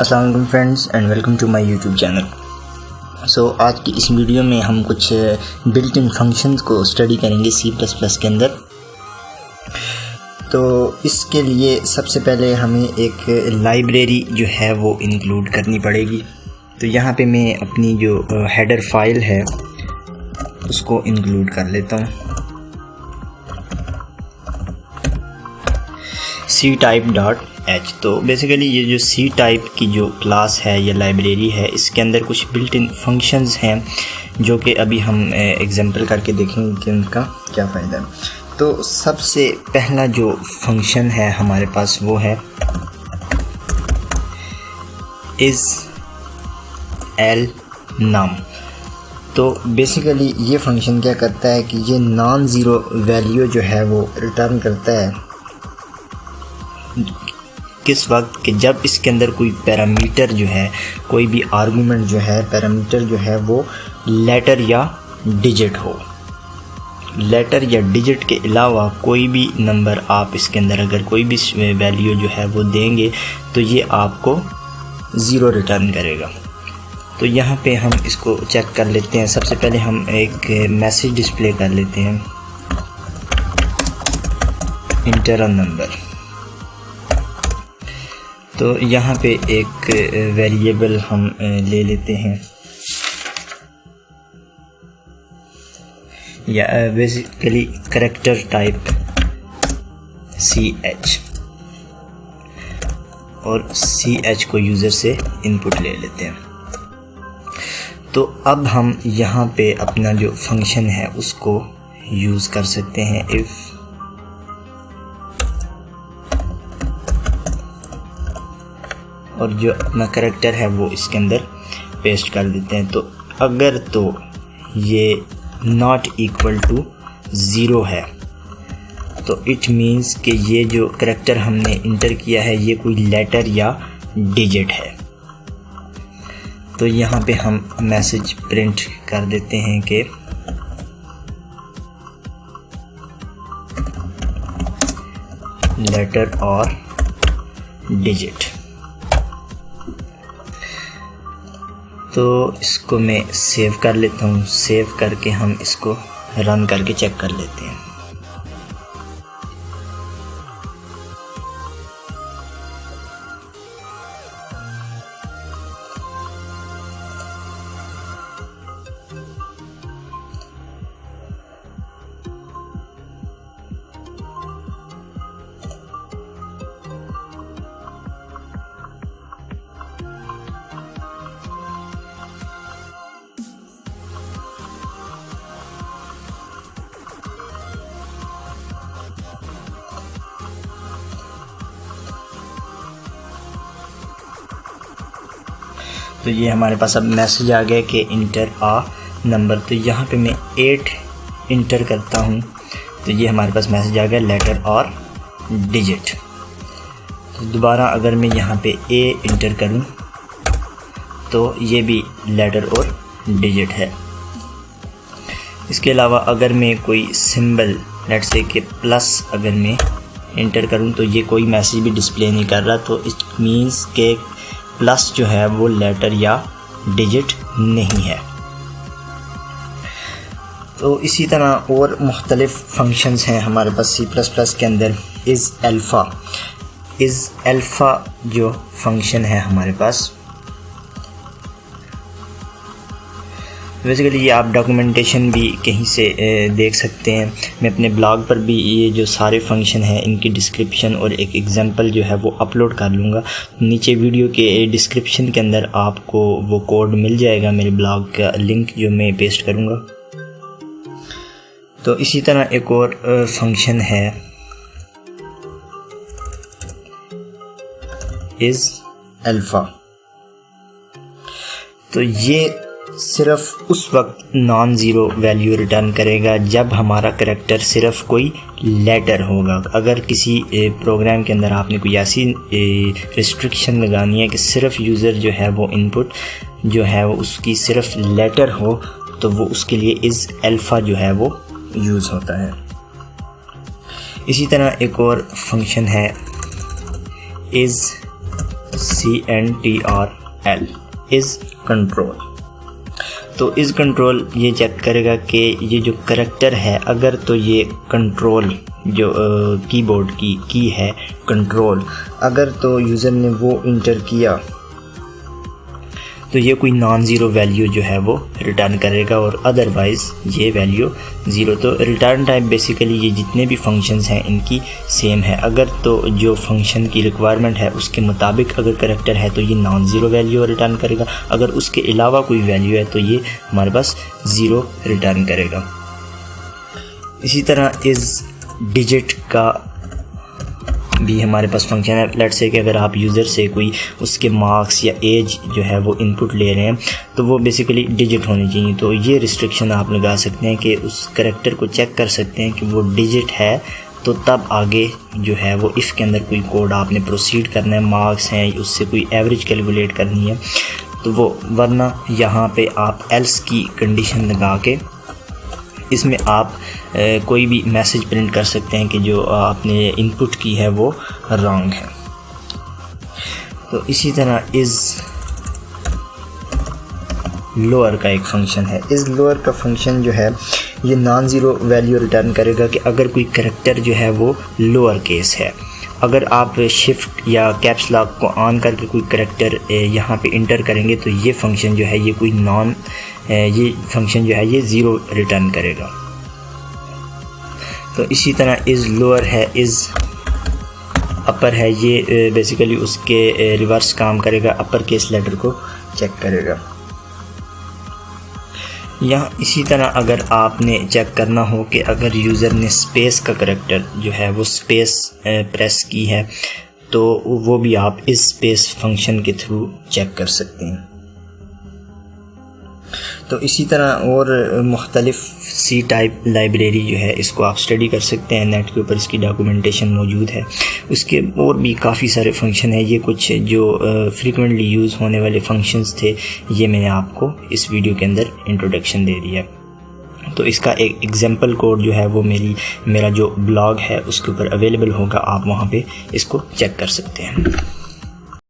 अस्सलाम वालेकुम friends and welcome to my YouTube channel. So आज की इस वीडियो में हम कुछ बिल्ट इन फंक्शंस को स्टडी करेंगे C++ के अंदर। तो इसके लिए सबसे पहले हमें एक लाइब्रेरी जो है वो इंक्लूड करनी पड़ेगी। तो यहाँ पे मैं अपनी जो हेडर फाइल है उसको इंक्लूड कर लेता हूँ। ctype.h। तो बेसिकली ये जो C टाइप की जो क्लास है या लाइब्रेरी है, इसके अंदर कुछ बिल्ट इन फंक्शंस हैं जो कि अभी हम एग्जांपल करके देखेंगे कि उनका क्या फ़ायदा है। तो सबसे पहला जो फंक्शन है हमारे पास वो है is l num। तो बेसिकली ये फंक्शन क्या करता है कि ये नॉन ज़ीरो वैल्यू जो है वो रिटर्न करता है किस वक्त कि जब इसके अंदर कोई पैरामीटर जो है, कोई भी आर्गुमेंट जो है, पैरामीटर जो है वो लेटर या डिजिट हो। लेटर या डिजिट के अलावा कोई भी नंबर आप इसके अंदर अगर कोई भी वैल्यू जो है वो देंगे तो ये आपको ज़ीरो रिटर्न करेगा। तो यहाँ पे हम इसको चेक कर लेते हैं। सबसे पहले हम एक मैसेज डिस्प्ले कर लेते हैं, इंटर अ नंबर। तो यहाँ पे एक वेरिएबल हम ले लेते हैं या बेसिकली करैक्टर टाइप ch, और ch को यूज़र से इनपुट ले लेते हैं। तो अब हम यहाँ पे अपना जो फंक्शन है उसको यूज़ कर सकते हैं। इफ़ और जो अपना करैक्टर है वो इसके अंदर पेस्ट कर देते हैं। तो अगर तो ये नॉट इक्वल टू ज़ीरो है तो इट मीन्स कि ये जो करैक्टर हमने इंटर किया है ये कोई लेटर या डिजिट है। तो यहाँ पे हम मैसेज प्रिंट कर देते हैं कि लेटर और डिजिट। तो इसको मैं सेव कर लेता हूँ। सेव करके हम इसको रन करके चेक कर लेते हैं। तो ये हमारे पास अब मैसेज आ गया कि इंटर आ नंबर। तो यहाँ पे मैं 8 इंटर करता हूँ तो ये हमारे पास मैसेज आ गया लेटर और डिजिट। तो दोबारा अगर मैं यहाँ पे ए इंटर करूँ तो ये भी लेटर और डिजिट है। इसके अलावा अगर मैं कोई सिंबल लेट्स से कि प्लस अगर मैं इंटर करूँ तो ये कोई मैसेज भी डिस्प्ले नहीं कर रहा। तो इट मीन्स के प्लस जो है वो लेटर या डिजिट नहीं है। तो इसी तरह और मुख्तलिफ फंक्शंस हैं हमारे पास C++ के अंदर। इज़ अल्फ़ा जो फंक्शन है हमारे पास, बेसिकली ये आप डॉक्यूमेंटेशन भी कहीं से देख सकते हैं। मैं अपने ब्लॉग पर भी ये जो सारे फंक्शन हैं इनकी डिस्क्रिप्शन और एक एग्जांपल जो है वो अपलोड कर लूँगा। नीचे वीडियो के डिस्क्रिप्शन के अंदर आपको वो कोड मिल जाएगा, मेरे ब्लॉग का लिंक जो मैं पेस्ट करूँगा। तो इसी तरह एक और फंक्शन है इज़ अल्फ़ा। तो ये सिर्फ उस वक्त नॉन ज़ीरो वैल्यू रिटर्न करेगा जब हमारा करैक्टर सिर्फ कोई लेटर होगा। अगर किसी प्रोग्राम के अंदर आपने कोई ऐसी रिस्ट्रिक्शन लगानी है कि सिर्फ यूज़र जो है वो इनपुट जो है वो उसकी सिर्फ लेटर हो, तो वो उसके लिए इज़ अल्फ़ा जो है वो यूज़ होता है। इसी तरह एक और फंक्शन है इज़ CNTRL इज़ कंट्रोल। तो इज़ कंट्रोल ये चेक करेगा कि ये जो करैक्टर है, अगर तो ये कंट्रोल जो कीबोर्ड की है कंट्रोल, अगर तो यूज़र ने वो इंटर किया तो ये कोई नॉन ज़ीरो वैल्यू जो है वो रिटर्न करेगा, और अदरवाइज़ ये वैल्यू ज़ीरो। तो रिटर्न टाइप बेसिकली ये जितने भी फंक्शंस हैं इनकी सेम है। अगर तो जो फंक्शन की रिक्वायरमेंट है उसके मुताबिक अगर करैक्टर है तो ये नॉन ज़ीरो वैल्यू रिटर्न करेगा, अगर उसके अलावा कोई वैल्यू है तो ये हमारे पास ज़ीरो रिटर्न करेगा। इसी तरह इस डिजिट का भी हमारे पास फंक्शन है। लेट्स से कि अगर आप यूज़र से कोई उसके मार्क्स या एज जो है वो इनपुट ले रहे हैं तो वो बेसिकली डिजिट होनी चाहिए। तो ये रिस्ट्रिक्शन आप लगा सकते हैं कि उस करैक्टर को चेक कर सकते हैं कि वो डिजिट है, तो तब आगे जो है वो इफ़ के अंदर कोई कोड आपने प्रोसीड करना है, मार्क्स हैं उससे कोई एवरेज कैलकुलेट करनी है तो वो, वरना यहाँ पे आप एल्स की कंडीशन लगा के इसमें आप कोई भी मैसेज प्रिंट कर सकते हैं कि जो आपने इनपुट की है वो रॉन्ग है। तो इसी तरह इज़ लोअर का एक फंक्शन है। इज़ लोअर का फंक्शन जो है ये नॉन ज़ीरो वैल्यू रिटर्न करेगा कि अगर कोई करैक्टर जो है वो लोअर केस है। अगर आप शिफ्ट या कैप्स लॉक को ऑन करके कोई करैक्टर यहाँ पे इंटर करेंगे तो ये फंक्शन जो है ये कोई ये फंक्शन जो है ये ज़ीरो रिटर्न करेगा। तो इसी तरह इज़ लोअर है, इज़ अपर है, ये बेसिकली उसके रिवर्स काम करेगा, अपर केस लेटर को चेक करेगा। यहाँ इसी तरह अगर आपने चेक करना हो कि अगर यूज़र ने स्पेस का करैक्टर जो है वो स्पेस प्रेस की है तो वो भी आप इस स्पेस फंक्शन के थ्रू चेक कर सकते हैं। तो इसी तरह और मुख्तलिफ सी टाइप लाइब्रेरी जो है इसको आप स्टडी कर सकते हैं, नेट के ऊपर इसकी डॉक्यूमेंटेशन मौजूद है। उसके और भी काफ़ी सारे फंक्शन हैं। ये कुछ जो फ्रीक्वेंटली यूज़ होने वाले फंक्शंस थे ये मैंने आपको इस वीडियो के अंदर इंट्रोडक्शन दे दिया। तो इसका एक एग्जांपल कोड जो है वो मेरा जो ब्लॉग है उसके ऊपर अवेलेबल होगा, आप वहाँ पे इसको चेक कर सकते हैं।